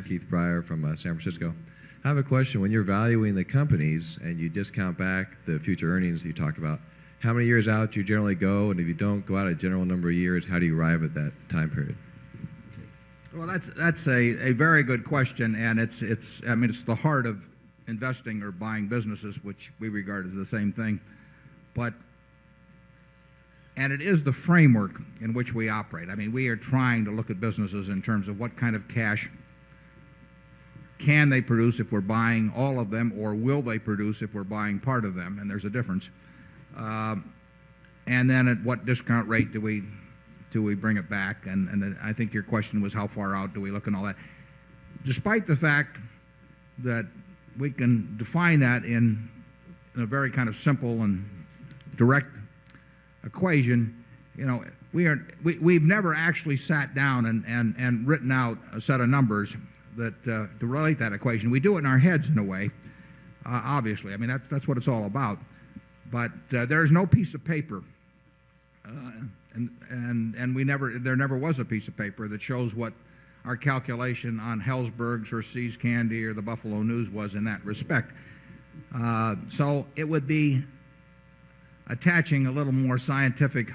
Keith Breyer from San Francisco. I have a question. When you're valuing the companies and you discount back the future earnings that you talk about, how many years out do you generally go? And if you don't go out a general number of years, how do you arrive at that time period? Well, that's a very good question, and it's the heart of investing or buying businesses, which we regard as the same thing. And it is the framework in which we operate. I mean, we are trying to look at businesses in terms of what kind of cash can they produce if we're buying all of them, or will they produce if we're buying part of them, and there's a difference. And then at what discount rate do we bring it back? And then I think your question was how far out do we look and all that. Despite the fact that we can define that in a very kind of simple and direct equation, we've never actually sat down and written out a set of numbers that to relate that equation. We do it in our heads in a way, obviously. I mean, that's what it's all about. But there's no piece of paper, and there never was a piece of paper that shows what our calculation on Helzberg's or See's Candy or the Buffalo News was in that respect. So it would be attaching a little more scientific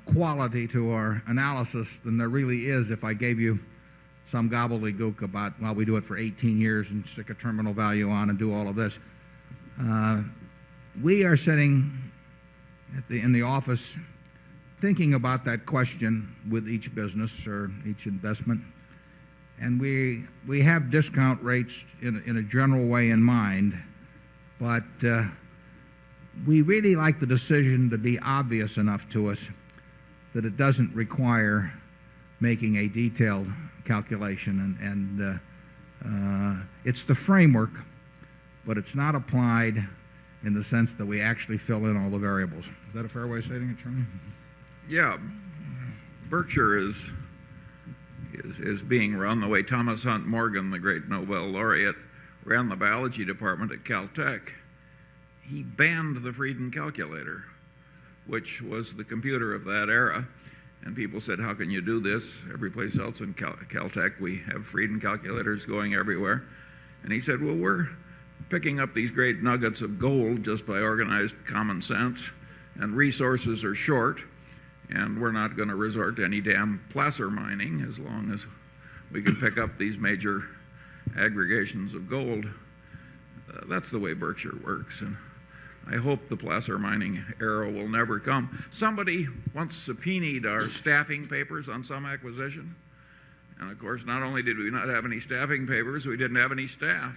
quality to our analysis than there really is if I gave you some gobbledygook about, well, we do it for 18 years and stick a terminal value on and do all of this. We are sitting in the office thinking about that question with each business or each investment, and we have discount rates in a general way in mind, but we really like the decision to be obvious enough to us that it doesn't require making a detailed calculation, and it's the framework, but it's not applied in the sense that we actually fill in all the variables. Is that a fair way of stating it, Charlie? Yeah. Berkshire is being run the way Thomas Hunt Morgan, the great Nobel laureate, ran the biology department at Caltech. He banned the Frieden calculator, which was the computer of that era. And people said, how can you do this? Every place else in Caltech, we have Frieden calculators going everywhere. And he said, well, we're picking up these great nuggets of gold just by organized common sense, and resources are short, and we're not going to resort to any damn placer mining as long as we can pick up these major aggregations of gold. That's the way Berkshire works, and I hope the placer mining era will never come. Somebody once subpoenaed our staffing papers on some acquisition, and of course, not only did we not have any staffing papers, we didn't have any staff.